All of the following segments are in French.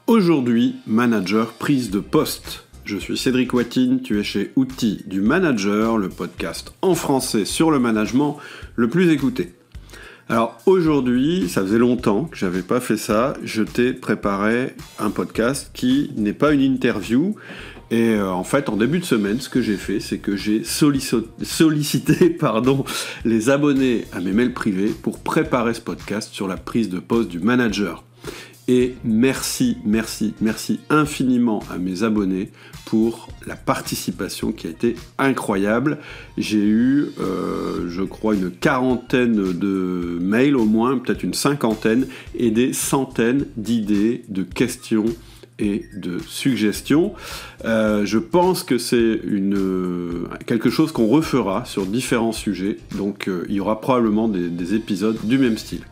Aujourd'hui, manager prise de poste. Je suis Cédric Watine, tu es chez Outils du Manager, le podcast en français sur le management le plus écouté. Alors aujourd'hui, ça faisait longtemps que j'avais pas fait ça, je t'ai préparé un podcast qui n'est pas une interview. Et en fait, en début de semaine, ce que j'ai fait, c'est que j'ai sollicité les abonnés à mes mails privés pour préparer ce podcast sur la prise de poste du manager. Et merci infiniment à mes abonnés pour la participation qui a été incroyable. J'ai eu, je crois, une quarantaine de mails au moins, peut-être une cinquantaine, et des centaines d'idées, de questions et de suggestions. Je pense que c'est quelque chose qu'on refera sur différents sujets, donc il y aura probablement des épisodes du même style.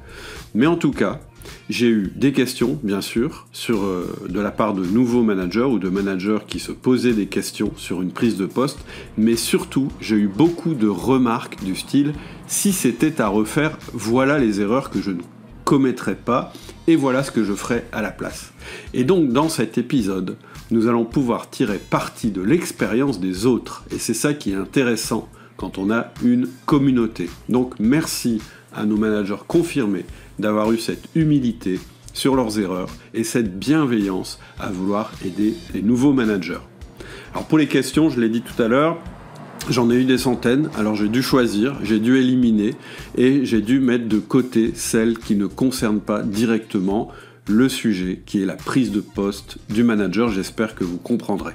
Mais en tout cas, j'ai eu des questions, bien sûr, de la part de nouveaux managers ou de managers qui se posaient des questions sur une prise de poste, mais surtout, j'ai eu beaucoup de remarques du style « si c'était à refaire, voilà les erreurs que je ne commettrais pas et voilà ce que je ferais à la place ». Et donc, dans cet épisode, nous allons pouvoir tirer parti de l'expérience des autres, et c'est ça qui est intéressant quand on a une communauté. Donc, merci à nos managers confirmés d'avoir eu cette humilité sur leurs erreurs et cette bienveillance à vouloir aider les nouveaux managers. Alors pour les questions, je l'ai dit tout à l'heure, j'en ai eu des centaines, alors j'ai dû choisir, j'ai dû éliminer et j'ai dû mettre de côté celles qui ne concernent pas directement le sujet qui est la prise de poste du manager. J'espère que vous comprendrez.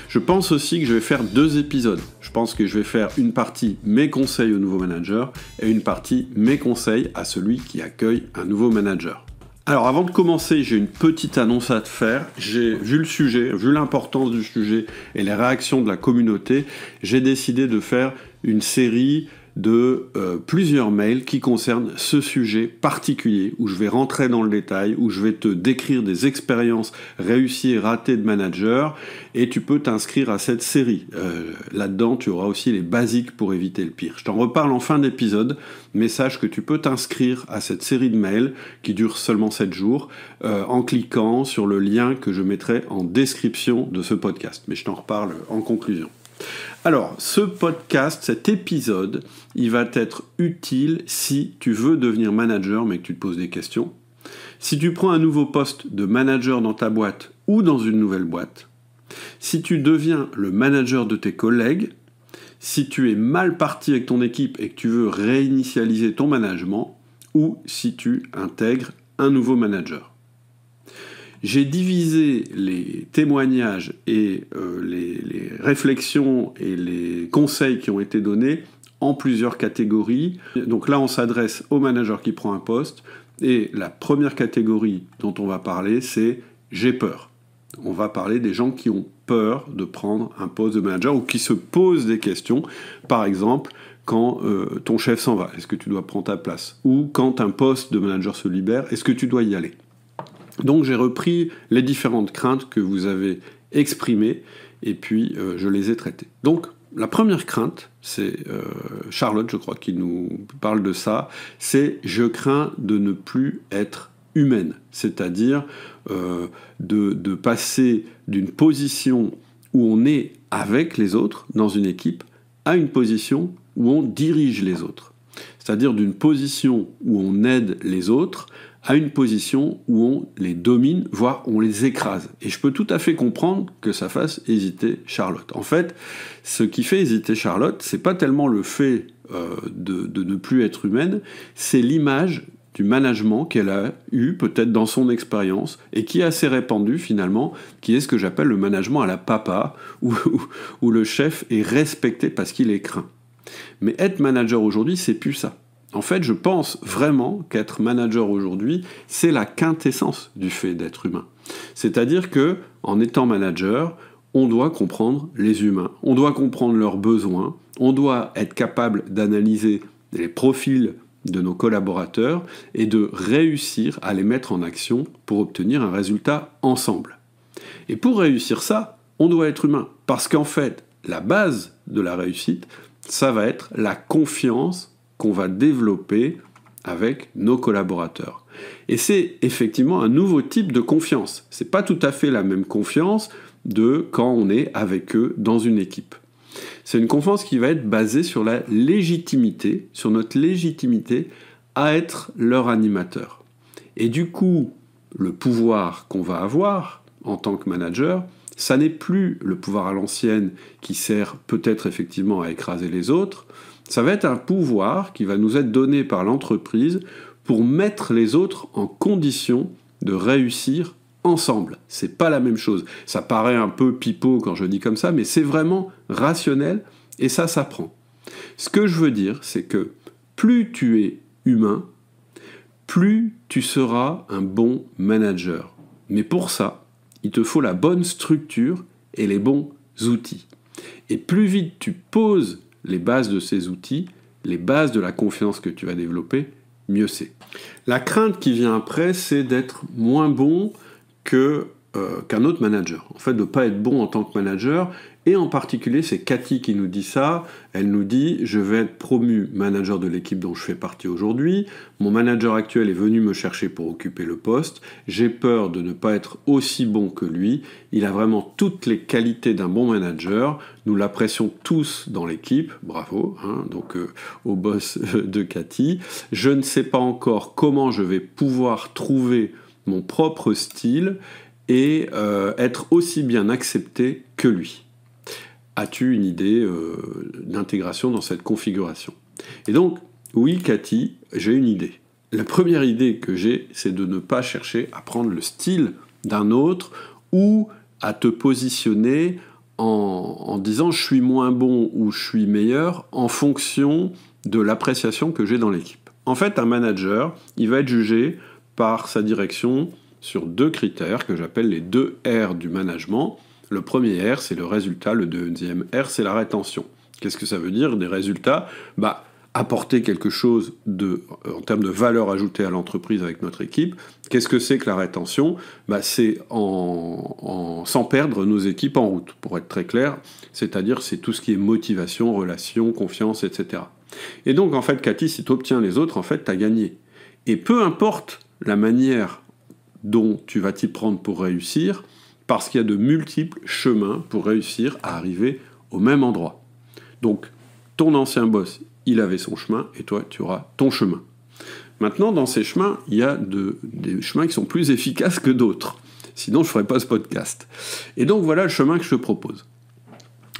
Je pense aussi que je vais faire 2 épisodes. Je pense que je vais faire une partie mes conseils au nouveau manager et une partie mes conseils à celui qui accueille un nouveau manager. Alors avant de commencer, j'ai une petite annonce à te faire. J'ai vu le sujet, vu l'importance du sujet et les réactions de la communauté, j'ai décidé de faire une série de plusieurs mails qui concernent ce sujet particulier, où je vais rentrer dans le détail, où je vais te décrire des expériences réussies et ratées de managers, et tu peux t'inscrire à cette série. Là-dedans, tu auras aussi les basiques pour éviter le pire. Je t'en reparle en fin d'épisode, mais sache que tu peux t'inscrire à cette série de mails qui dure seulement 7 jours, en cliquant sur le lien que je mettrai en description de ce podcast. Mais je t'en reparle en conclusion. Alors, ce podcast, cet épisode, il va être utile si tu veux devenir manager mais que tu te poses des questions. Si tu prends un nouveau poste de manager dans ta boîte ou dans une nouvelle boîte. Si tu deviens le manager de tes collègues. Si tu es mal parti avec ton équipe et que tu veux réinitialiser ton management. Ou si tu intègres un nouveau manager. J'ai divisé les témoignages et les réflexions et les conseils qui ont été donnés en plusieurs catégories. Donc là, on s'adresse au manager qui prend un poste. Et la première catégorie dont on va parler, c'est « j'ai peur ». On va parler des gens qui ont peur de prendre un poste de manager ou qui se posent des questions. Par exemple, quand ton chef s'en va, est-ce que tu dois prendre ta place? Ou quand un poste de manager se libère, est-ce que tu dois y aller? Donc j'ai repris les différentes craintes que vous avez exprimées et puis je les ai traitées. Donc la première crainte, c'est Charlotte, je crois, qui nous parle de ça, c'est « je crains de ne plus être humaine », c'est-à-dire de passer d'une position où on est avec les autres dans une équipe à une position où on dirige les autres. C'est-à-dire d'une position où on aide les autres à une position où on les domine, voire on les écrase. Et je peux tout à fait comprendre que ça fasse hésiter Charlotte. En fait, ce qui fait hésiter Charlotte, c'est pas tellement le fait de ne plus être humaine, c'est l'image du management qu'elle a eu peut-être dans son expérience et qui est assez répandue finalement, qui est ce que j'appelle le management à la papa, où le chef est respecté parce qu'il est craint. Mais être manager aujourd'hui, c'est plus ça. En fait, je pense vraiment qu'être manager aujourd'hui, c'est la quintessence du fait d'être humain. C'est-à-dire que, en étant manager, on doit comprendre les humains, on doit comprendre leurs besoins, on doit être capable d'analyser les profils de nos collaborateurs et de réussir à les mettre en action pour obtenir un résultat ensemble. Et pour réussir ça, on doit être humain. Parce qu'en fait, la base de la réussite, ça va être la confiance qu'on va développer avec nos collaborateurs. Et c'est effectivement un nouveau type de confiance. C'est pas tout à fait la même confiance de quand on est avec eux dans une équipe. C'est une confiance qui va être basée sur la légitimité, sur notre légitimité à être leur animateur. Et du coup, le pouvoir qu'on va avoir en tant que manager, ça n'est plus le pouvoir à l'ancienne qui sert peut-être effectivement à écraser les autres, ça va être un pouvoir qui va nous être donné par l'entreprise pour mettre les autres en condition de réussir ensemble. C'est pas la même chose. Ça paraît un peu pipeau quand je dis comme ça, mais c'est vraiment rationnel et ça s'apprend. Ce que je veux dire, c'est que plus tu es humain, plus tu seras un bon manager. Mais pour ça, il te faut la bonne structure et les bons outils. Et plus vite tu poses les bases de ces outils, les bases de la confiance que tu vas développer, mieux c'est. La crainte qui vient après, c'est d'être moins bon qu'un autre manager. En fait, de ne pas être bon en tant que manager. Et en particulier, c'est Cathy qui nous dit ça. Elle nous dit « Je vais être promu manager de l'équipe dont je fais partie aujourd'hui. Mon manager actuel est venu me chercher pour occuper le poste. J'ai peur de ne pas être aussi bon que lui. Il a vraiment toutes les qualités d'un bon manager. Nous l'apprécions tous dans l'équipe. » Bravo, hein, donc au boss de Cathy. « Je ne sais pas encore comment je vais pouvoir trouver mon propre style et être aussi bien accepté que lui. » As-tu une idée d'intégration dans cette configuration? Et donc, oui, Cathy, j'ai une idée. La première idée que j'ai, c'est de ne pas chercher à prendre le style d'un autre ou à te positionner en disant je suis moins bon ou je suis meilleur en fonction de l'appréciation que j'ai dans l'équipe. En fait, un manager, il va être jugé par sa direction sur 2 critères que j'appelle les 2 R du management. Le premier R, c'est le résultat. Le deuxième R, c'est la rétention. Qu'est-ce que ça veut dire, des résultats? Apporter quelque chose en termes de valeur ajoutée à l'entreprise avec notre équipe. Qu'est-ce que c'est que la rétention? C'est sans perdre nos équipes en route, pour être très clair. C'est-à-dire, c'est tout ce qui est motivation, relation, confiance, etc. Et donc, en fait, Cathy, si tu obtiens les autres, en fait, tu as gagné. Et peu importe la manière dont tu vas t'y prendre pour réussir, parce qu'il y a de multiples chemins pour réussir à arriver au même endroit. Donc, ton ancien boss, il avait son chemin, et toi, tu auras ton chemin. Maintenant, dans ces chemins, il y a des chemins qui sont plus efficaces que d'autres. Sinon, je ne ferais pas ce podcast. Et donc, voilà le chemin que je te propose.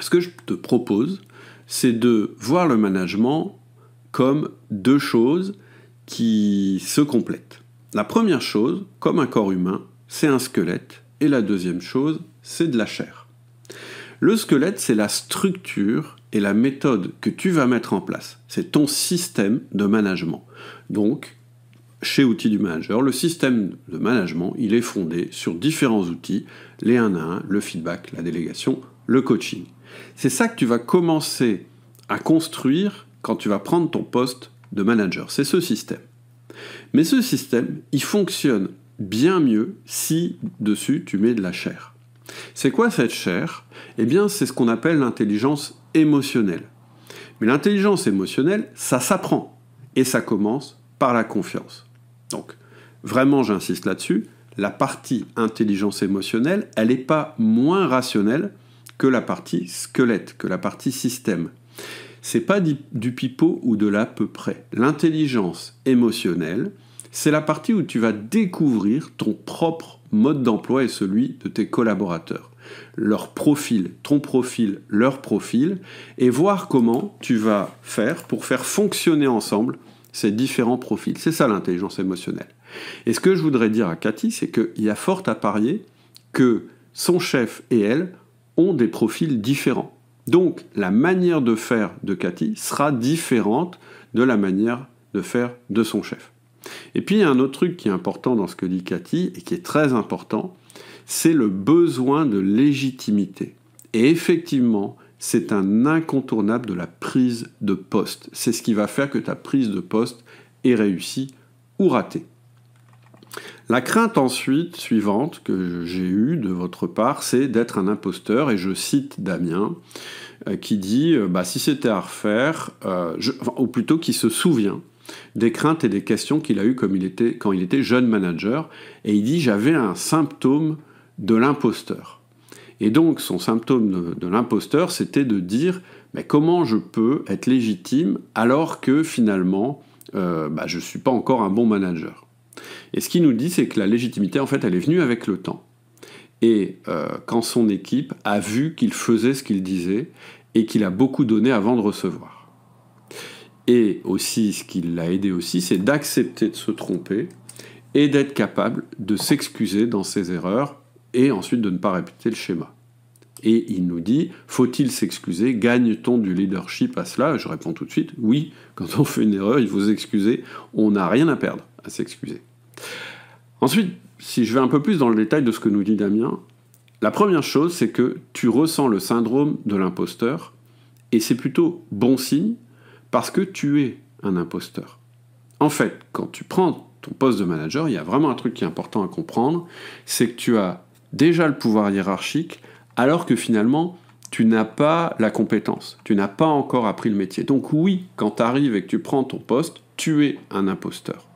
Ce que je te propose, c'est de voir le management comme 2 choses qui se complètent. La première chose, comme un corps humain, c'est un squelette. Et la deuxième chose, c'est de la chair. Le squelette, c'est la structure et la méthode que tu vas mettre en place. C'est ton système de management. Donc, chez Outils du Manager, le système de management, il est fondé sur différents outils, les 1 à 1, le feedback, la délégation, le coaching. C'est ça que tu vas commencer à construire quand tu vas prendre ton poste de manager. C'est ce système. Mais ce système, il fonctionne bien mieux si dessus tu mets de la chair. C'est quoi cette chair? Eh bien, c'est ce qu'on appelle l'intelligence émotionnelle. Mais l'intelligence émotionnelle, ça s'apprend. Et ça commence par la confiance. Donc, vraiment, j'insiste là-dessus, la partie intelligence émotionnelle, elle n'est pas moins rationnelle que la partie squelette, que la partie système. C'est pas du pipeau ou de l'à peu près. L'intelligence émotionnelle, c'est la partie où tu vas découvrir ton propre mode d'emploi et celui de tes collaborateurs. Leur profil, ton profil, leur profil, et voir comment tu vas faire pour faire fonctionner ensemble ces différents profils. C'est ça l'intelligence émotionnelle. Et ce que je voudrais dire à Cathy, c'est qu'il y a fort à parier que son chef et elle ont des profils différents. Donc la manière de faire de Cathy sera différente de la manière de faire de son chef. Et puis il y a un autre truc qui est important dans ce que dit Cathy, et qui est très important, c'est le besoin de légitimité. Et effectivement, c'est un incontournable de la prise de poste. C'est ce qui va faire que ta prise de poste est réussie ou ratée. La crainte ensuite, suivante, que j'ai eue de votre part, c'est d'être un imposteur, et je cite Damien, qui dit « si c'était à refaire, ou plutôt qui se souvient des craintes et des questions qu'il a eues quand il était jeune manager. Et il dit « J'avais un symptôme de l'imposteur ». Et donc, son symptôme de l'imposteur, c'était de dire « Comment je peux être légitime alors que finalement, je ne suis pas encore un bon manager ?» Et ce qu'il nous dit, c'est que la légitimité, en fait, elle est venue avec le temps. Et quand son équipe a vu qu'il faisait ce qu'il disait et qu'il a beaucoup donné avant de recevoir. Et aussi, ce qui l'a aidé aussi, c'est d'accepter de se tromper et d'être capable de s'excuser dans ses erreurs et ensuite de ne pas répéter le schéma. Et il nous dit, faut-il s'excuser? Gagne-t-on du leadership à cela? Je réponds tout de suite, oui, quand on fait une erreur, il faut s'excuser, on n'a rien à perdre à s'excuser. Ensuite, si je vais un peu plus dans le détail de ce que nous dit Damien, la première chose, c'est que tu ressens le syndrome de l'imposteur, et c'est plutôt bon signe, parce que tu es un imposteur. En fait, quand tu prends ton poste de manager, il y a vraiment un truc qui est important à comprendre, c'est que tu as déjà le pouvoir hiérarchique, alors que finalement, tu n'as pas la compétence, tu n'as pas encore appris le métier. Donc oui, quand tu arrives et que tu prends ton poste, tu es un imposteur.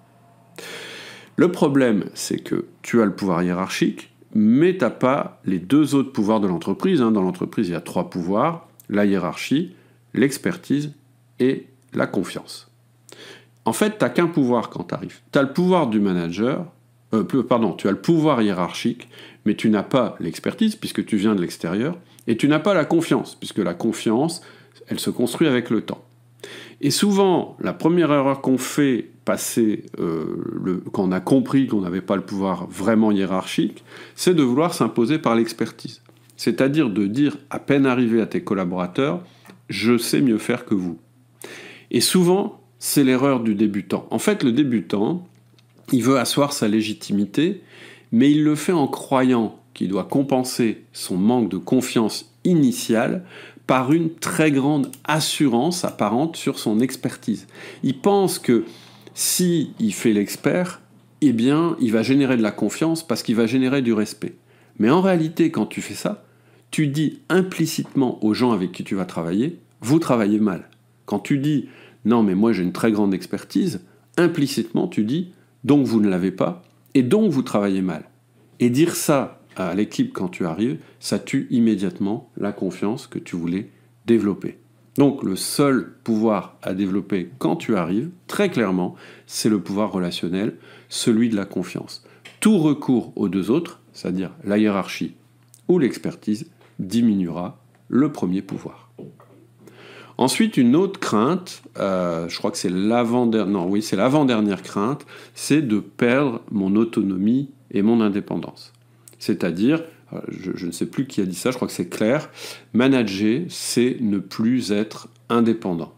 Le problème, c'est que tu as le pouvoir hiérarchique, mais tu n'as pas les deux autres pouvoirs de l'entreprise. Dans l'entreprise, il y a 3 pouvoirs, la hiérarchie, l'expertise et la confiance. En fait, tu n'as qu'un pouvoir quand tu arrives. Tu as le pouvoir du manager, tu as le pouvoir hiérarchique, mais tu n'as pas l'expertise, puisque tu viens de l'extérieur, et tu n'as pas la confiance, puisque la confiance, elle se construit avec le temps. Et souvent, la première erreur qu'on fait passer, quand on a compris qu'on n'avait pas le pouvoir vraiment hiérarchique, c'est de vouloir s'imposer par l'expertise. C'est-à-dire de dire, à peine arrivé à tes collaborateurs, je sais mieux faire que vous. Et souvent, c'est l'erreur du débutant. En fait, le débutant, il veut asseoir sa légitimité, mais il le fait en croyant qu'il doit compenser son manque de confiance initiale par une très grande assurance apparente sur son expertise. Il pense que si il fait l'expert, eh bien, il va générer de la confiance parce qu'il va générer du respect. Mais en réalité, quand tu fais ça, tu dis implicitement aux gens avec qui tu vas travailler, vous travaillez mal. Quand tu dis, non mais moi j'ai une très grande expertise, implicitement tu dis, donc vous ne l'avez pas, et donc vous travaillez mal. Et dire ça à l'équipe quand tu arrives, ça tue immédiatement la confiance que tu voulais développer. Donc le seul pouvoir à développer quand tu arrives, très clairement, c'est le pouvoir relationnel, celui de la confiance. Tout recours aux deux autres, c'est-à-dire la hiérarchie ou l'expertise, diminuera le premier pouvoir. Ensuite, une autre crainte, je crois que c'est l'avant-dernière crainte, c'est de perdre mon autonomie et mon indépendance. C'est-à-dire, je ne sais plus qui a dit ça, je crois que c'est Claire, manager, c'est ne plus être indépendant.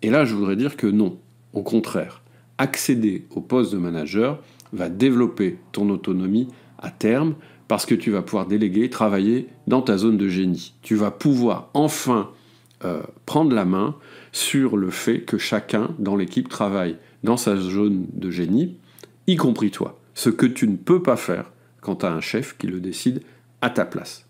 Et là, je voudrais dire que non, au contraire. Accéder au poste de manager va développer ton autonomie à terme, parce que tu vas pouvoir déléguer, travailler dans ta zone de génie. Tu vas pouvoir enfin prendre la main sur le fait que chacun dans l'équipe travaille dans sa zone de génie, y compris toi. Ce que tu ne peux pas faire quand tu as un chef qui le décide à ta place.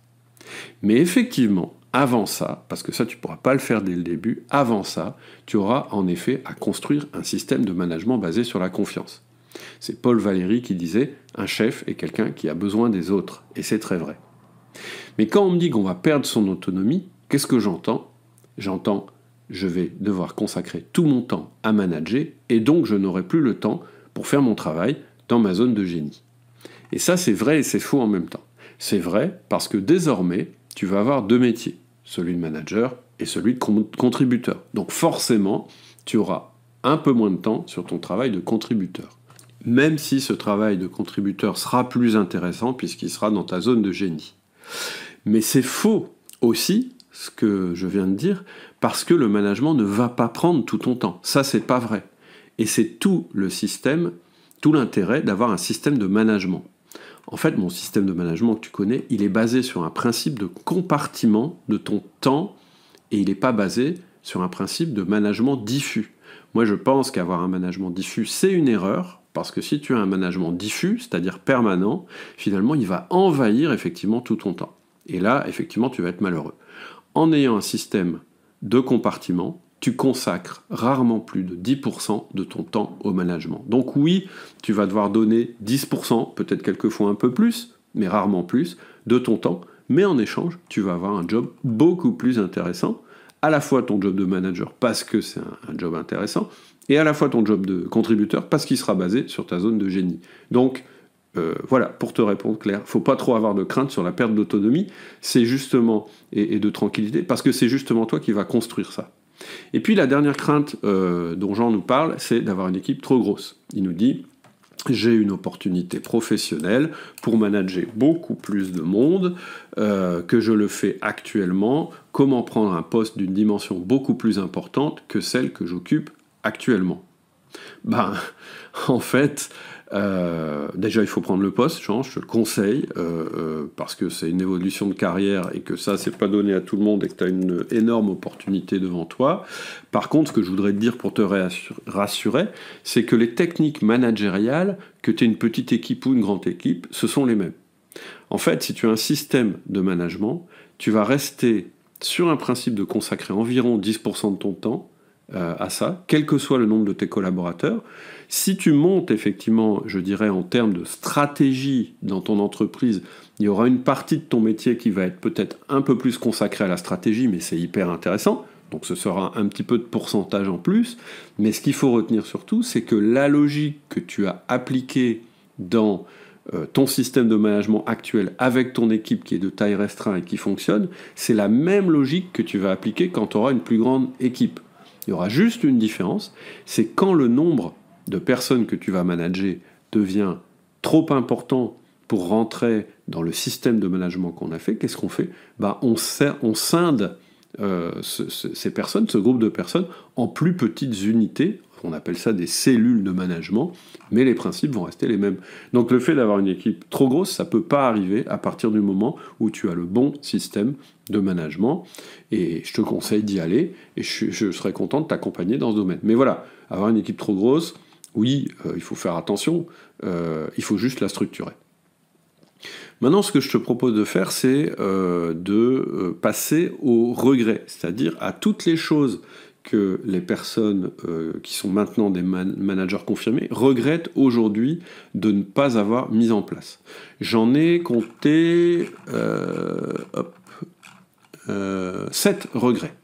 Mais effectivement, avant ça, parce que ça tu ne pourras pas le faire dès le début, avant ça, tu auras en effet à construire un système de management basé sur la confiance. C'est Paul Valéry qui disait « Un chef est quelqu'un qui a besoin des autres », et c'est très vrai. Mais quand on me dit qu'on va perdre son autonomie, qu'est-ce que j'entends ? J'entends « je vais devoir consacrer tout mon temps à manager, et donc je n'aurai plus le temps pour faire mon travail dans ma zone de génie ». Et ça, c'est vrai et c'est faux en même temps. C'est vrai parce que désormais, tu vas avoir 2 métiers, celui de manager et celui de contributeur. Donc forcément, tu auras un peu moins de temps sur ton travail de contributeur. Même si ce travail de contributeur sera plus intéressant puisqu'il sera dans ta zone de génie. Mais c'est faux aussi, ce que je viens de dire, parce que le management ne va pas prendre tout ton temps. Ça, c'est pas vrai. Et c'est tout le système, tout l'intérêt d'avoir un système de management. En fait, mon système de management que tu connais, il est basé sur un principe de compartiment de ton temps et il n'est pas basé sur un principe de management diffus. Moi, je pense qu'avoir un management diffus, c'est une erreur, parce que si tu as un management diffus, c'est-à-dire permanent, finalement, il va envahir effectivement tout ton temps. Et là, effectivement, tu vas être malheureux. En ayant un système de compartiment, tu consacres rarement plus de 10% de ton temps au management. Donc oui, tu vas devoir donner 10%, peut-être quelquefois un peu plus, mais rarement plus, de ton temps, mais en échange, tu vas avoir un job beaucoup plus intéressant, à la fois ton job de manager parce que c'est un job intéressant, et à la fois ton job de contributeur parce qu'il sera basé sur ta zone de génie. Donc voilà, pour te répondre Claire, il ne faut pas trop avoir de crainte sur la perte d'autonomie, c'est justement, et de tranquillité, parce que c'est justement toi qui vas construire ça. Et puis la dernière crainte dont Jean nous parle, c'est d'avoir une équipe trop grosse. Il nous dit, j'ai une opportunité professionnelle pour manager beaucoup plus de monde que je le fais actuellement. Comment prendre un poste d'une dimension beaucoup plus importante que celle que j'occupe actuellement ? Ben, en fait, déjà il faut prendre le poste, Jean, je te le conseille, parce que c'est une évolution de carrière et que ça, c'est pas donné à tout le monde et que tu as une énorme opportunité devant toi. Par contre, ce que je voudrais te dire pour te rassurer, c'est que les techniques managériales, que tu aies une petite équipe ou une grande équipe, ce sont les mêmes. En fait, si tu as un système de management, tu vas rester sur un principe de consacrer environ 10% de ton temps à ça, quel que soit le nombre de tes collaborateurs. Si tu montes effectivement, je dirais, en termes de stratégie dans ton entreprise, il y aura une partie de ton métier qui va être peut-être un peu plus consacrée à la stratégie, mais c'est hyper intéressant, donc ce sera un petit peu de pourcentage en plus, mais ce qu'il faut retenir surtout, c'est que la logique que tu as appliquée dans ton système de management actuel avec ton équipe qui est de taille restreinte et qui fonctionne, c'est la même logique que tu vas appliquer quand tu auras une plus grande équipe. Il y aura juste une différence, c'est quand le nombre de personnes que tu vas manager devient trop important pour rentrer dans le système de management qu'on a fait, qu'est-ce qu'on fait ? On scinde ces personnes, ce groupe de personnes, en plus petites unités. On appelle ça des cellules de management, mais les principes vont rester les mêmes. Donc le fait d'avoir une équipe trop grosse, ça ne peut pas arriver à partir du moment où tu as le bon système de management, et je te conseille d'y aller, et je serais content de t'accompagner dans ce domaine. Mais voilà, avoir une équipe trop grosse, oui, il faut faire attention, il faut juste la structurer. Maintenant, ce que je te propose de faire, c'est de passer au regret, c'est-à-dire à toutes les choses que les personnes qui sont maintenant des managers confirmés regrettent aujourd'hui de ne pas avoir mis en place. J'en ai compté 7 regrets.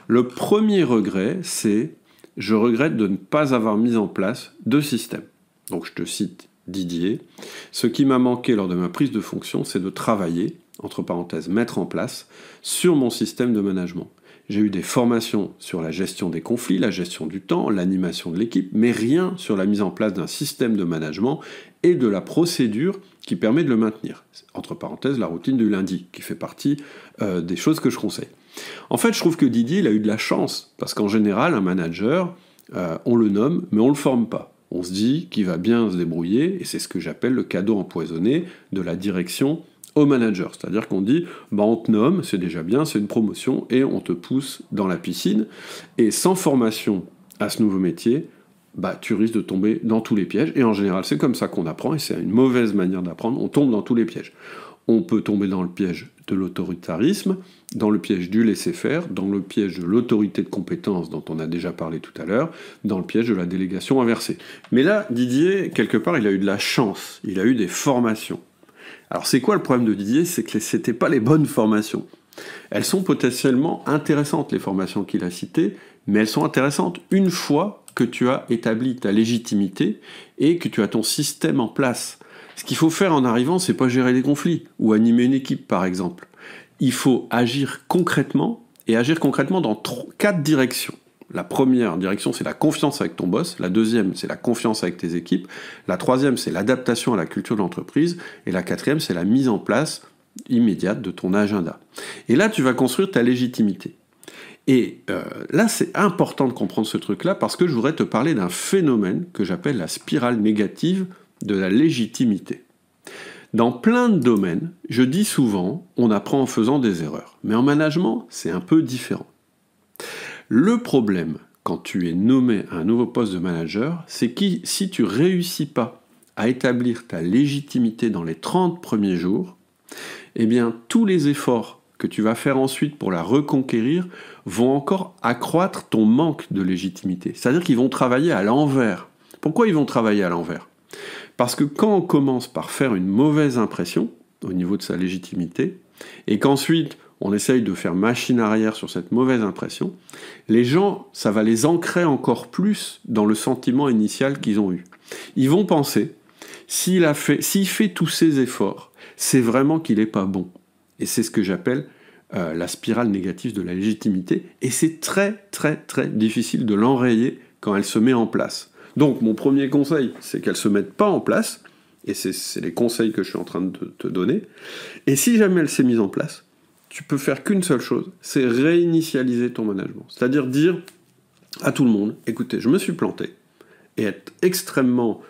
Le premier regret, c'est « je regrette de ne pas avoir mis en place de système ». Donc je te cite Didier. « Ce qui m'a manqué lors de ma prise de fonction, c'est de travailler, entre parenthèses, mettre en place, sur mon système de management. J'ai eu des formations sur la gestion des conflits, la gestion du temps, l'animation de l'équipe, mais rien sur la mise en place d'un système de management et de la procédure qui permet de le maintenir. » Entre parenthèses, la routine du lundi, qui fait partie des choses que je conseille. En fait, je trouve que Didier, il a eu de la chance, parce qu'en général, un manager, on le nomme, mais on ne le forme pas. On se dit qu'il va bien se débrouiller, et c'est ce que j'appelle le cadeau empoisonné de la direction au manager. C'est-à-dire qu'on dit, on te nomme, c'est déjà bien, c'est une promotion, et on te pousse dans la piscine, et sans formation à ce nouveau métier, tu risques de tomber dans tous les pièges, et en général, c'est comme ça qu'on apprend, et c'est une mauvaise manière d'apprendre, on tombe dans tous les pièges. On peut tomber dans le piège de l'autoritarisme, dans le piège du laisser-faire, dans le piège de l'autorité de compétence dont on a déjà parlé tout à l'heure, dans le piège de la délégation inversée. Mais là, Didier, quelque part, il a eu de la chance, il a eu des formations. Alors c'est quoi le problème de Didier ? C'est que ce n'étaient pas les bonnes formations. Elles sont potentiellement intéressantes, les formations qu'il a citées, mais elles sont intéressantes une fois que tu as établi ta légitimité et que tu as ton système en place. Ce qu'il faut faire en arrivant, c'est pas gérer des conflits ou animer une équipe, par exemple. Il faut agir concrètement, et agir concrètement dans 4 directions. La première direction, c'est la confiance avec ton boss. La deuxième, c'est la confiance avec tes équipes. La troisième, c'est l'adaptation à la culture de l'entreprise. Et la quatrième, c'est la mise en place immédiate de ton agenda. Et là, tu vas construire ta légitimité. Et là, c'est important de comprendre ce truc-là, parce que je voudrais te parler d'un phénomène que j'appelle la spirale négative de la légitimité. Dans plein de domaines, je dis souvent, on apprend en faisant des erreurs. Mais en management, c'est un peu différent. Le problème, quand tu es nommé à un nouveau poste de manager, c'est que si tu ne réussis pas à établir ta légitimité dans les 30 premiers jours, eh bien, tous les efforts que tu vas faire ensuite pour la reconquérir vont encore accroître ton manque de légitimité. C'est-à-dire qu'ils vont travailler à l'envers. Pourquoi ils vont travailler à l'envers ? Parce que quand on commence par faire une mauvaise impression au niveau de sa légitimité, et qu'ensuite on essaye de faire machine arrière sur cette mauvaise impression, les gens, ça va les ancrer encore plus dans le sentiment initial qu'ils ont eu. Ils vont penser, s'il fait tous ces efforts, c'est vraiment qu'il n'est pas bon. Et c'est ce que j'appelle la spirale négative de la légitimité, et c'est très très très difficile de l'enrayer quand elle se met en place. Donc mon premier conseil, c'est qu'elle ne se mette pas en place, et c'est les conseils que je suis en train de te donner, et si jamais elle s'est mise en place, tu peux faire qu'une seule chose, c'est réinitialiser ton management. C'est-à-dire dire à tout le monde, écoutez, je me suis planté, et être extrêmement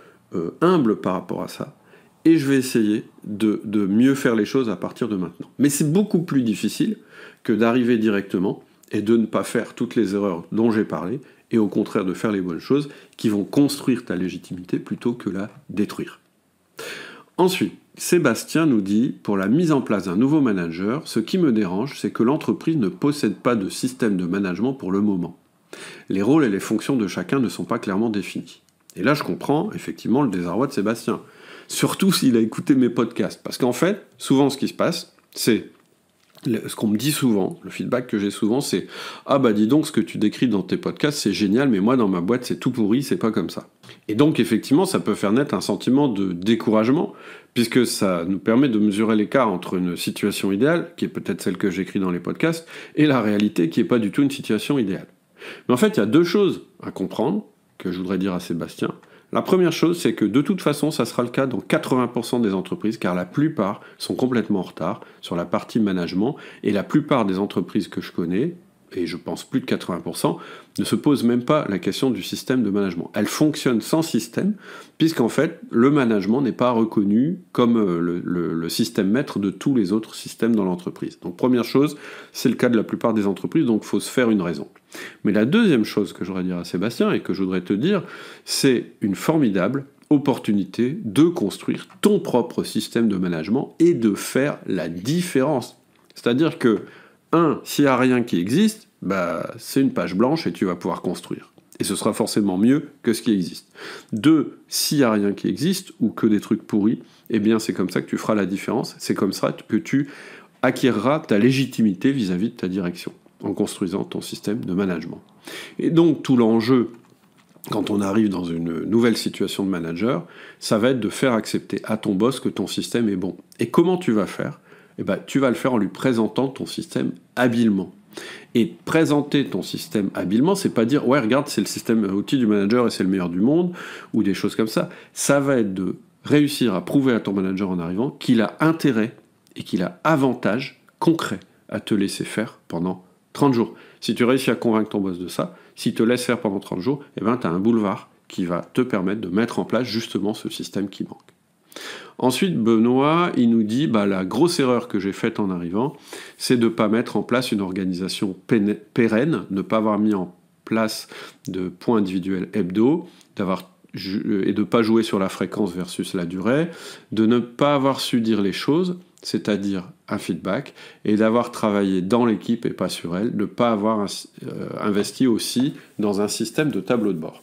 humble par rapport à ça, et je vais essayer de mieux faire les choses à partir de maintenant. Mais c'est beaucoup plus difficile que d'arriver directement et de ne pas faire toutes les erreurs dont j'ai parlé, et au contraire de faire les bonnes choses qui vont construire ta légitimité plutôt que la détruire. Ensuite, Sébastien nous dit, pour la mise en place d'un nouveau manager, ce qui me dérange, c'est que l'entreprise ne possède pas de système de management pour le moment. Les rôles et les fonctions de chacun ne sont pas clairement définis. Et là, je comprends effectivement le désarroi de Sébastien. Surtout s'il a écouté mes podcasts. Parce qu'en fait, souvent ce qui se passe, c'est ce qu'on me dit souvent, le feedback que j'ai souvent, c'est « Ah bah dis donc, ce que tu décris dans tes podcasts, c'est génial, mais moi dans ma boîte, c'est tout pourri, c'est pas comme ça. » Et donc effectivement, ça peut faire naître un sentiment de découragement, puisque ça nous permet de mesurer l'écart entre une situation idéale, qui est peut-être celle que j'écris dans les podcasts, et la réalité qui n'est pas du tout une situation idéale. Mais en fait, il y a deux choses à comprendre, que je voudrais dire à Sébastien. La première chose, c'est que de toute façon, ça sera le cas dans 80% des entreprises, car la plupart sont complètement en retard sur la partie management, et la plupart des entreprises que je connais, et je pense plus de 80%, ne se posent même pas la question du système de management. Elles fonctionnent sans système, puisqu'en fait, le management n'est pas reconnu comme le système maître de tous les autres systèmes dans l'entreprise. Donc première chose, c'est le cas de la plupart des entreprises, donc il faut se faire une raison. Mais la deuxième chose que je voudrais dire à Sébastien, et que je voudrais te dire, c'est une formidable opportunité de construire ton propre système de management et de faire la différence. C'est-à-dire que s'il n'y a rien qui existe, c'est une page blanche et tu vas pouvoir construire. Et ce sera forcément mieux que ce qui existe. 2, s'il n'y a rien qui existe, ou que des trucs pourris, eh bien c'est comme ça que tu feras la différence, c'est comme ça que tu acquériras ta légitimité vis-à-vis de ta direction, en construisant ton système de management. Et donc tout l'enjeu, quand on arrive dans une nouvelle situation de manager, ça va être de faire accepter à ton boss que ton système est bon. Et comment tu vas faire ? Tu vas le faire en lui présentant ton système habilement. Et présenter ton système habilement, c'est pas dire « ouais, regarde, c'est le système outil du manager et c'est le meilleur du monde » ou des choses comme ça. Ça va être de réussir à prouver à ton manager en arrivant qu'il a intérêt et qu'il a avantage concret à te laisser faire pendant 30 jours. Si tu réussis à convaincre ton boss de ça, s'il te laisse faire pendant 30 jours, tu as un boulevard qui va te permettre de mettre en place justement ce système qui manque. Ensuite, Benoît, il nous dit la grosse erreur que j'ai faite en arrivant, c'est de ne pas mettre en place une organisation pérenne, ne pas avoir mis en place de points individuels hebdo, et de ne pas jouer sur la fréquence versus la durée, de ne pas avoir su dire les choses, c'est-à-dire un feedback, et d'avoir travaillé dans l'équipe et pas sur elle, de ne pas avoir investi aussi dans un système de tableau de bord.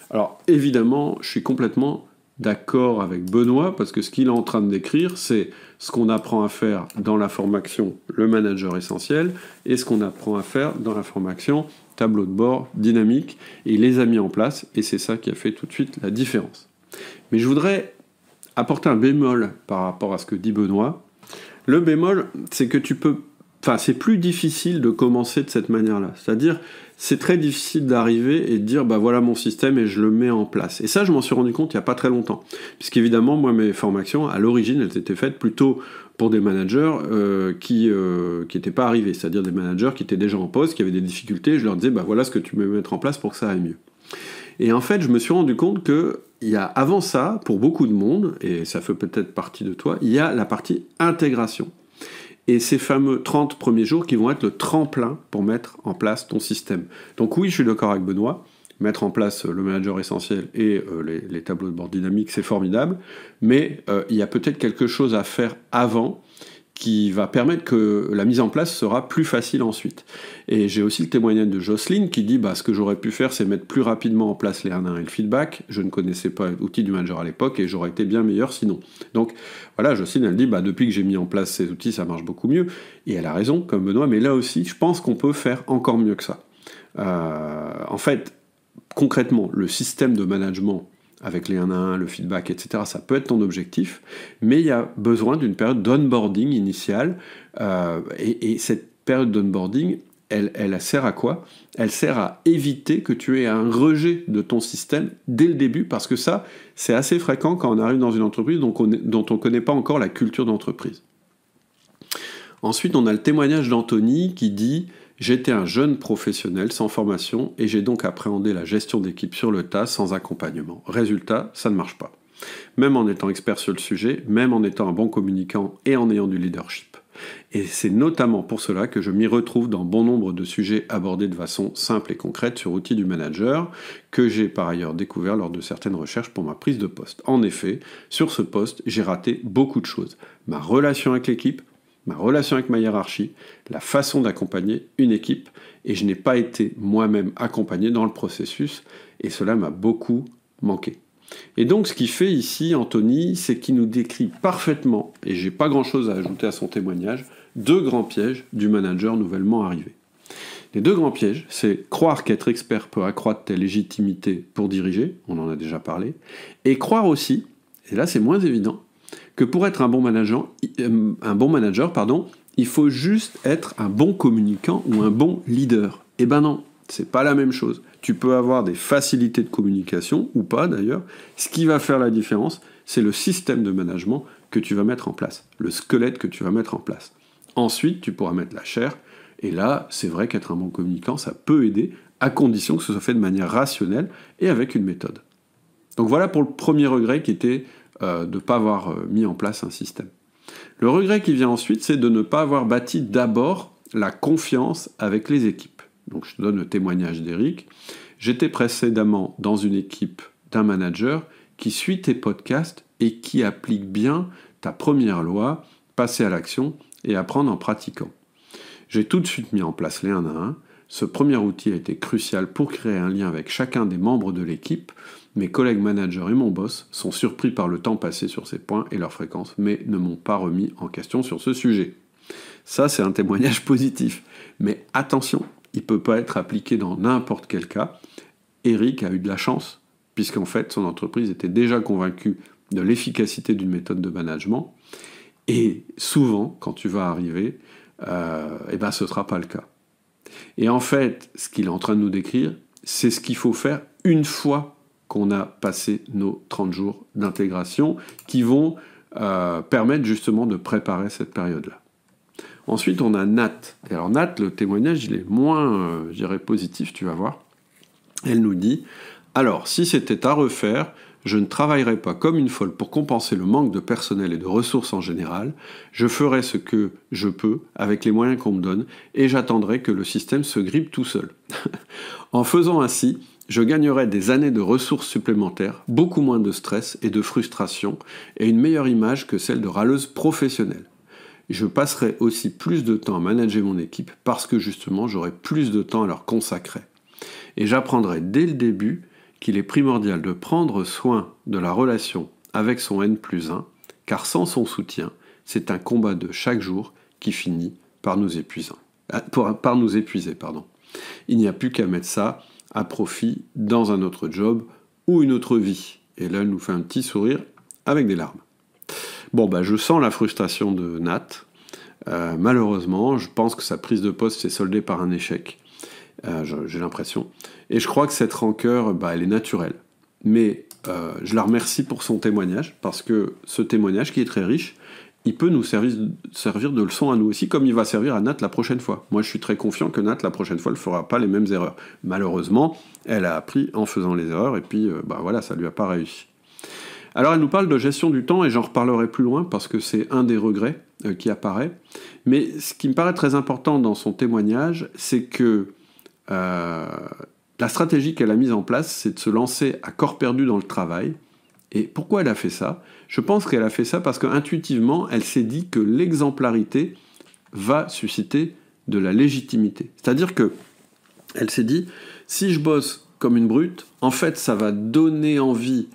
Alors évidemment, je suis complètement d'accord avec Benoît, parce que ce qu'il est en train de décrire, c'est ce qu'on apprend à faire dans la formation Le Manager Essentiel, et ce qu'on apprend à faire dans la formation Tableau de bord dynamique, et il les a mis en place, et c'est ça qui a fait tout de suite la différence. Mais je voudrais apporter un bémol par rapport à ce que dit Benoît. Le bémol, c'est que c'est plus difficile de commencer de cette manière-là. C'est-à-dire, c'est très difficile d'arriver et de dire, voilà mon système et je le mets en place. Et ça, je m'en suis rendu compte il n'y a pas très longtemps. Puisqu'évidemment, moi, mes formations, à l'origine, elles étaient faites plutôt pour des managers qui n'étaient pas arrivés. C'est-à-dire des managers qui étaient déjà en poste, qui avaient des difficultés. Je leur disais, voilà ce que tu peux mettre en place pour que ça aille mieux. Et en fait, je me suis rendu compte qu'il y a avant ça, pour beaucoup de monde, et ça fait peut-être partie de toi, il y a la partie intégration. Et ces fameux 30 premiers jours qui vont être le tremplin pour mettre en place ton système. Donc oui, je suis d'accord avec Benoît, mettre en place le manager essentiel et les tableaux de bord dynamiques, c'est formidable, mais il y a peut-être quelque chose à faire avant qui va permettre que la mise en place sera plus facile ensuite. Et j'ai aussi le témoignage de Jocelyne qui dit ce que j'aurais pu faire, c'est mettre plus rapidement en place les 1-1 et le feedback. Je ne connaissais pas l'outil du manager à l'époque et j'aurais été bien meilleur sinon. Donc voilà, Jocelyne, elle dit depuis que j'ai mis en place ces outils, ça marche beaucoup mieux. Et elle a raison, comme Benoît, mais là aussi, je pense qu'on peut faire encore mieux que ça. En fait, concrètement, le système de management avec les 1-1, le feedback, etc., ça peut être ton objectif, mais il y a besoin d'une période d'onboarding initiale, et cette période d'onboarding, elle sert à quoi ? Elle sert à éviter que tu aies un rejet de ton système dès le début, parce que ça, c'est assez fréquent quand on arrive dans une entreprise dont on ne connaît pas encore la culture d'entreprise. Ensuite, on a le témoignage d'Anthony qui dit « J'étais un jeune professionnel sans formation et j'ai donc appréhendé la gestion d'équipe sur le tas sans accompagnement. Résultat, ça ne marche pas. Même en étant expert sur le sujet, même en étant un bon communicant et en ayant du leadership. Et c'est notamment pour cela que je m'y retrouve dans bon nombre de sujets abordés de façon simple et concrète sur outils du manager, que j'ai par ailleurs découvert lors de certaines recherches pour ma prise de poste. En effet, sur ce poste, j'ai raté beaucoup de choses. Ma relation avec l'équipe, ma relation avec ma hiérarchie, la façon d'accompagner une équipe, et je n'ai pas été moi-même accompagné dans le processus, et cela m'a beaucoup manqué. Et donc ce qu'il fait ici, Anthony, c'est qu'il nous décrit parfaitement, et j'ai pas grand-chose à ajouter à son témoignage, 2 grands pièges du manager nouvellement arrivé. Les 2 grands pièges, c'est croire qu'être expert peut accroître ta légitimité pour diriger, on en a déjà parlé, et croire aussi, et là c'est moins évident, que pour être un bon manager, il faut juste être un bon communicant ou un bon leader. Eh ben non, c'est pas la même chose. Tu peux avoir des facilités de communication, ou pas d'ailleurs. Ce qui va faire la différence, c'est le système de management que tu vas mettre en place, le squelette que tu vas mettre en place. Ensuite, tu pourras mettre la chair, et là, c'est vrai qu'être un bon communicant, ça peut aider, à condition que ce soit fait de manière rationnelle et avec une méthode. Donc voilà pour le premier regret qui était de ne pas avoir mis en place un système. Le regret qui vient ensuite, c'est de ne pas avoir bâti d'abord la confiance avec les équipes. Donc je te donne le témoignage d'Eric. J'étais précédemment dans une équipe d'un manager qui suit tes podcasts et qui applique bien ta première loi, passer à l'action et apprendre en pratiquant. J'ai tout de suite mis en place les 1-1. Ce premier outil a été crucial pour créer un lien avec chacun des membres de l'équipe. Mes collègues managers et mon boss sont surpris par le temps passé sur ces points et leur fréquence, mais ne m'ont pas remis en question sur ce sujet. Ça, c'est un témoignage positif. Mais attention, il ne peut pas être appliqué dans n'importe quel cas. Eric a eu de la chance, puisqu'en fait, son entreprise était déjà convaincue de l'efficacité d'une méthode de management. Et souvent, quand tu vas arriver, ce ne sera pas le cas. Et en fait, ce qu'il est en train de nous décrire, c'est ce qu'il faut faire une fois qu'on a passé nos 30 jours d'intégration qui vont permettre justement de préparer cette période-là. Ensuite, on a Nat. Et alors Nat, le témoignage, il est moins, positif, tu vas voir. Elle nous dit « Alors, si c'était à refaire, je ne travaillerais pas comme une folle pour compenser le manque de personnel et de ressources en général. Je ferai ce que je peux avec les moyens qu'on me donne et j'attendrai que le système se grippe tout seul. En faisant ainsi, je gagnerai des années de ressources supplémentaires, beaucoup moins de stress et de frustration, et une meilleure image que celle de râleuse professionnelle. Je passerai aussi plus de temps à manager mon équipe parce que justement j'aurai plus de temps à leur consacrer. Et j'apprendrai dès le début qu'il est primordial de prendre soin de la relation avec son N+1, car sans son soutien, c'est un combat de chaque jour qui finit par nous épuiser. Il n'y a plus qu'à mettre ça à profit dans un autre job ou une autre vie. Et là, elle nous fait un petit sourire avec des larmes. Bon, je sens la frustration de Nat. Malheureusement, je pense que sa prise de poste s'est soldée par un échec. J'ai l'impression. Et je crois que cette rancœur, elle est naturelle. Mais je la remercie pour son témoignage, parce que ce témoignage, qui est très riche, il peut nous servir de leçon à nous aussi, comme il va servir à Nat la prochaine fois. Moi, je suis très confiant que Nat, la prochaine fois, ne fera pas les mêmes erreurs. Malheureusement, elle a appris en faisant les erreurs, et puis, ça lui a pas réussi. Alors, elle nous parle de gestion du temps, et j'en reparlerai plus loin, parce que c'est un des regrets qui apparaît. Mais ce qui me paraît très important dans son témoignage, c'est que la stratégie qu'elle a mise en place, c'est de se lancer à corps perdu dans le travail, Et pourquoi elle a fait ça? Je pense qu'elle a fait ça parce qu'intuitivement, elle s'est dit que l'exemplarité va susciter de la légitimité. C'est-à-dire que elle s'est dit, si je bosse comme une brute, en fait, ça va donner envie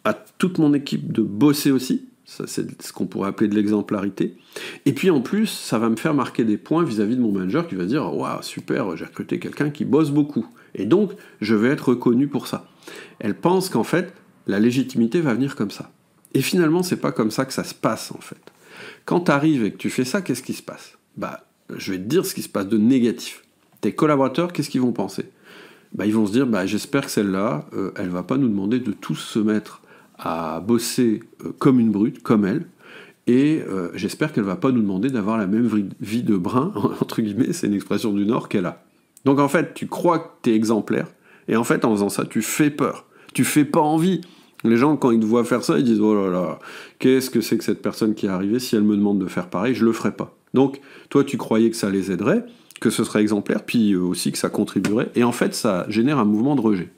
à toute mon équipe de bosser aussi. Ça, c'est ce qu'on pourrait appeler de l'exemplarité. Et puis en plus, ça va me faire marquer des points vis-à-vis de mon manager qui va dire « Waouh, super, j'ai recruté quelqu'un qui bosse beaucoup. Et donc, je vais être reconnu pour ça. » Elle pense qu'en fait, la légitimité va venir comme ça. Et finalement, c'est pas comme ça que ça se passe, en fait. Quand tu arrives et que tu fais ça, qu'est-ce qui se passe? Je vais te dire ce qui se passe de négatif. Tes collaborateurs, qu'est-ce qu'ils vont penser? Ils vont se dire, j'espère que celle-là, elle va pas nous demander de tous se mettre à bosser comme une brute, comme elle, et j'espère qu'elle va pas nous demander d'avoir la même vie de brin, entre guillemets, c'est une expression du Nord, qu'elle a. Donc en fait, tu crois que tu es exemplaire, et en fait, en faisant ça, tu fais peur. Tu fais pas envie. Les gens, quand ils te voient faire ça, ils disent « Oh là là, qu'est-ce que c'est que cette personne qui est arrivée? Si elle me demande de faire pareil, je le ferai pas. » Donc, toi, tu croyais que ça les aiderait, que ce serait exemplaire, puis aussi que ça contribuerait, et en fait, ça génère un mouvement de rejet.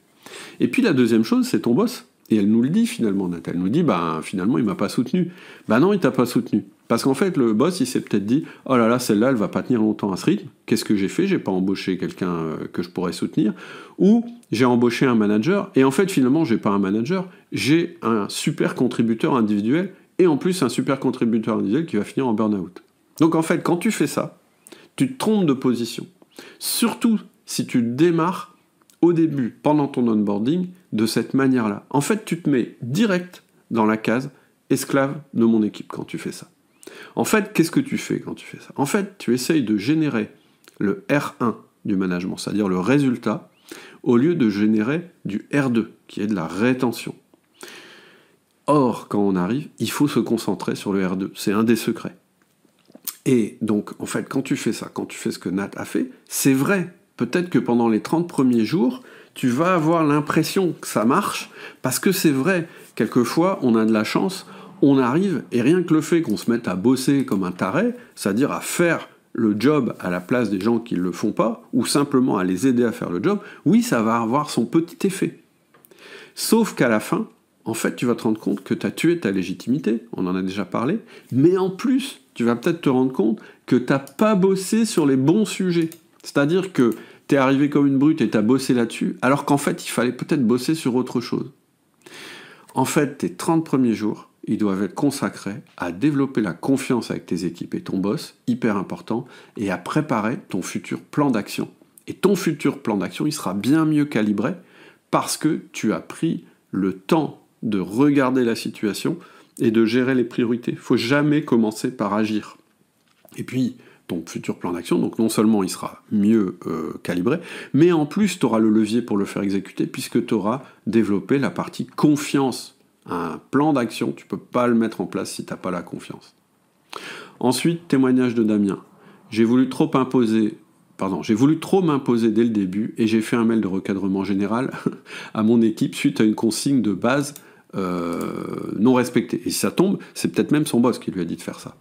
Et puis la deuxième chose, c'est ton boss. Et elle nous le dit finalement, Nathalie. Elle nous dit, finalement, il m'a pas soutenu. Non, il t'a pas soutenu. Parce qu'en fait, le boss, il s'est peut-être dit, oh là là, celle-là, elle va pas tenir longtemps à ce rythme. Qu'est-ce que j'ai fait? J'ai pas embauché quelqu'un que je pourrais soutenir. Ou j'ai embauché un manager, et en fait, finalement, j'ai pas un manager, j'ai un super contributeur individuel, et en plus, un super contributeur individuel qui va finir en burn-out. Donc en fait, quand tu fais ça, tu te trompes de position. Surtout si tu démarres au début, pendant ton onboarding, de cette manière-là. En fait, tu te mets direct dans la case esclave de mon équipe quand tu fais ça. En fait, qu'est-ce que tu fais quand tu fais ça? En fait, tu essayes de générer le R1 du management, c'est-à-dire le résultat, au lieu de générer du R2, qui est de la rétention. Or, quand on arrive, il faut se concentrer sur le R2. C'est un des secrets. Et donc, en fait, quand tu fais ça, quand tu fais ce que Nat a fait, c'est vrai. Peut-être que pendant les 30 premiers jours, tu vas avoir l'impression que ça marche, parce que c'est vrai, quelquefois, on a de la chance, on arrive, et rien que le fait qu'on se mette à bosser comme un taré, c'est-à-dire à faire le job à la place des gens qui ne le font pas, ou simplement à les aider à faire le job, oui, ça va avoir son petit effet. Sauf qu'à la fin, en fait, tu vas te rendre compte que tu as tué ta légitimité, on en a déjà parlé, mais en plus, tu vas peut-être te rendre compte que tu n'as pas bossé sur les bons sujets. C'est-à-dire que tu es arrivé comme une brute et tu as bossé là-dessus, alors qu'en fait, il fallait peut-être bosser sur autre chose. En fait, tes 30 premiers jours, ils doivent être consacrés à développer la confiance avec tes équipes et ton boss, hyper important, et à préparer ton futur plan d'action. Et ton futur plan d'action, il sera bien mieux calibré parce que tu as pris le temps de regarder la situation et de gérer les priorités. Il ne faut jamais commencer par agir. Et puis, ton futur plan d'action, donc non seulement il sera mieux calibré, mais en plus tu auras le levier pour le faire exécuter, puisque tu auras développé la partie confiance. Un plan d'action, tu ne peux pas le mettre en place si tu n'as pas la confiance. Ensuite, témoignage de Damien. J'ai voulu trop m'imposer dès le début, et j'ai fait un mail de recadrement général à mon équipe suite à une consigne de base non respectée. Et si ça tombe, c'est peut-être même son boss qui lui a dit de faire ça.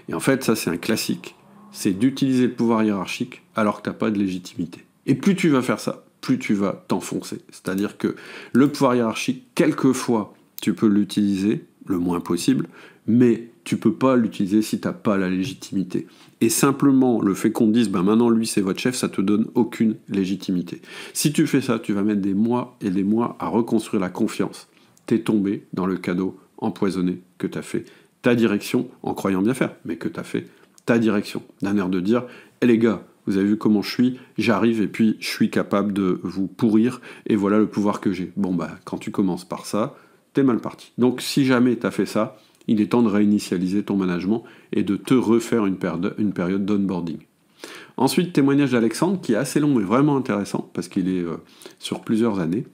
Et en fait, ça c'est un classique, c'est d'utiliser le pouvoir hiérarchique alors que tu n'as pas de légitimité. Et plus tu vas faire ça, plus tu vas t'enfoncer. C'est-à-dire que le pouvoir hiérarchique, quelquefois, tu peux l'utiliser, le moins possible, mais tu peux pas l'utiliser si tu n'as pas la légitimité. Et simplement, le fait qu'on te dise, maintenant lui c'est votre chef, ça te donne aucune légitimité. Si tu fais ça, tu vas mettre des mois et des mois à reconstruire la confiance. T'es tombé dans le cadeau empoisonné que tu as fait ta direction, en croyant bien faire, mais que tu as fait ta direction, d'un air de dire « les gars, vous avez vu comment je suis, j'arrive et puis je suis capable de vous pourrir, et voilà le pouvoir que j'ai. » Quand tu commences par ça, t'es mal parti. Donc si jamais tu as fait ça, il est temps de réinitialiser ton management et de te refaire une période d'onboarding. Ensuite, témoignage d'Alexandre, qui est assez long mais vraiment intéressant, parce qu'il est sur plusieurs années.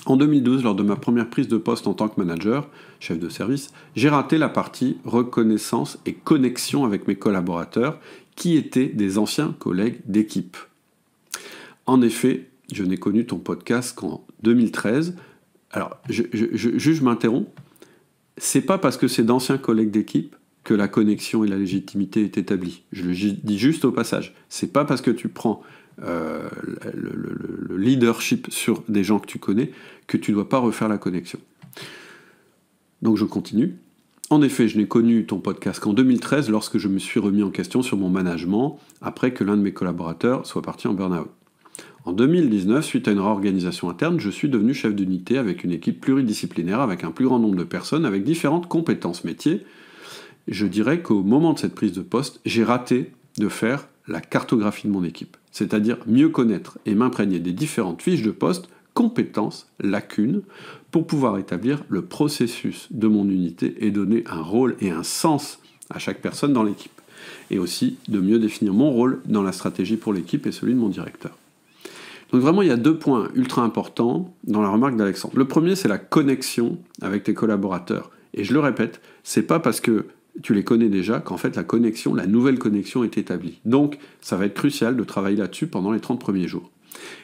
En 2012, lors de ma première prise de poste en tant que manager, chef de service, j'ai raté la partie reconnaissance et connexion avec mes collaborateurs, qui étaient des anciens collègues d'équipe. En effet, je n'ai connu ton podcast qu'en 2013. Alors, je m'interromps. C'est pas parce que c'est d'anciens collègues d'équipe que la connexion et la légitimité est établie. Je le dis juste au passage. C'est pas parce que tu prends le leadership sur des gens que tu connais que tu ne dois pas refaire la connexion. Donc je continue. En effet, je n'ai connu ton podcast qu'en 2013 lorsque je me suis remis en question sur mon management après que l'un de mes collaborateurs soit parti en burn-out. En 2019, suite à une réorganisation interne, je suis devenu chef d'unité avec une équipe pluridisciplinaire avec un plus grand nombre de personnes avec différentes compétences métiers. Je dirais qu'au moment de cette prise de poste, j'ai raté de faire la cartographie de mon équipe, c'est-à-dire mieux connaître et m'imprégner des différentes fiches de poste, compétences, lacunes, pour pouvoir établir le processus de mon unité et donner un rôle et un sens à chaque personne dans l'équipe. Et aussi de mieux définir mon rôle dans la stratégie pour l'équipe et celui de mon directeur. Donc vraiment, il y a 2 points ultra importants dans la remarque d'Alexandre. Le premier, c'est la connexion avec tes collaborateurs. Et je le répète, c'est pas parce que tu les connais déjà qu'en fait la nouvelle connexion est établie. Donc, ça va être crucial de travailler là-dessus pendant les 30 premiers jours.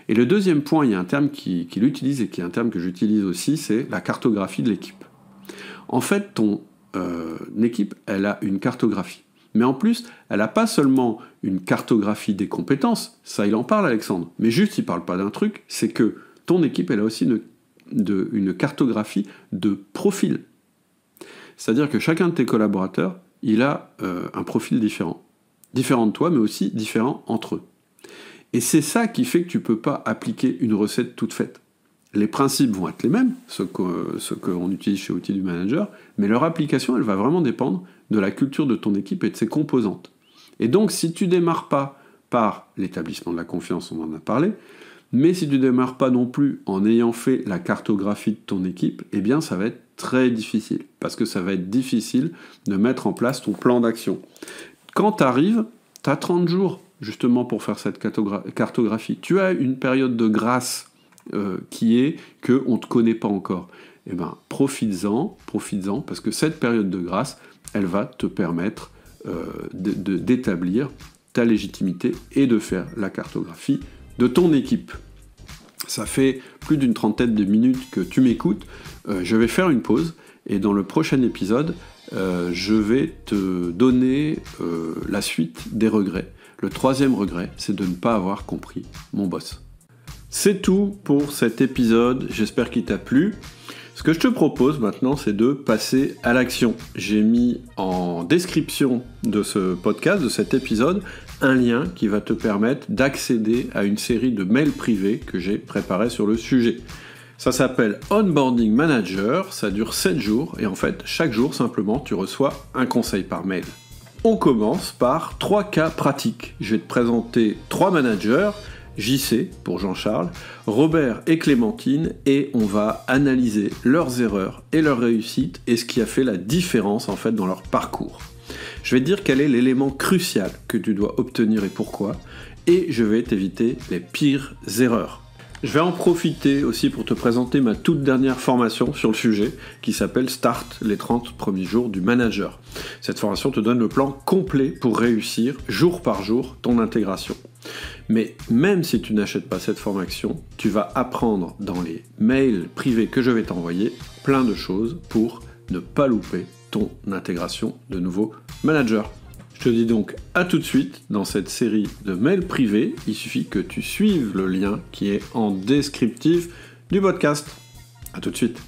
Et le deuxième point, il y a un terme qu'il utilise et qui est un terme que j'utilise aussi, c'est la cartographie de l'équipe. En fait, ton équipe, elle a une cartographie. Mais en plus, elle n'a pas seulement une cartographie des compétences, ça il en parle Alexandre, mais juste il ne parle pas d'un truc, c'est que ton équipe, elle a aussi une cartographie de profil. C'est-à-dire que chacun de tes collaborateurs, il a un profil différent. Différent de toi, mais aussi différent entre eux. Et c'est ça qui fait que tu ne peux pas appliquer une recette toute faite. Les principes vont être les mêmes, ceux qu'on utilise chez Outils du Manager, mais leur application, elle va vraiment dépendre de la culture de ton équipe et de ses composantes. Et donc, si tu ne démarres pas par l'établissement de la confiance, on en a parlé, mais si tu ne démarres pas non plus en ayant fait la cartographie de ton équipe, eh bien, ça va être très difficile, parce que ça va être difficile de mettre en place ton plan d'action. Quand tu arrives, tu as 30 jours, justement, pour faire cette cartographie. Tu as une période de grâce qui est qu'on ne te connaît pas encore. Eh bien, profites-en, parce que cette période de grâce, elle va te permettre d'établir ta légitimité et de faire la cartographie de ton équipe. Ça fait plus d'une trentaine de minutes que tu m'écoutes. Je vais faire une pause et dans le prochain épisode, je vais te donner la suite des regrets. Le 3e regret, c'est de ne pas avoir compris mon boss. C'est tout pour cet épisode, j'espère qu'il t'a plu. Ce que je te propose maintenant, c'est de passer à l'action. J'ai mis en description de ce podcast, de cet épisode, un lien qui va te permettre d'accéder à une série de mails privés que j'ai préparés sur le sujet. Ça s'appelle Onboarding Manager, ça dure 7 jours, et en fait, chaque jour, simplement, tu reçois un conseil par mail. On commence par 3 cas pratiques. Je vais te présenter 3 managers, JC pour Jean-Charles, Robert et Clémentine, et on va analyser leurs erreurs et leurs réussites et ce qui a fait la différence en fait dans leur parcours. Je vais te dire quel est l'élément crucial que tu dois obtenir et pourquoi, et je vais t'éviter les pires erreurs. Je vais en profiter aussi pour te présenter ma toute dernière formation sur le sujet qui s'appelle Start, les 30 premiers jours du manager. Cette formation te donne le plan complet pour réussir jour par jour ton intégration. Mais même si tu n'achètes pas cette formation, tu vas apprendre dans les mails privés que je vais t'envoyer plein de choses pour ne pas louper ton intégration de nouveau manager. Je te dis donc à tout de suite dans cette série de mails privés. Il suffit que tu suives le lien qui est en descriptif du podcast. À tout de suite.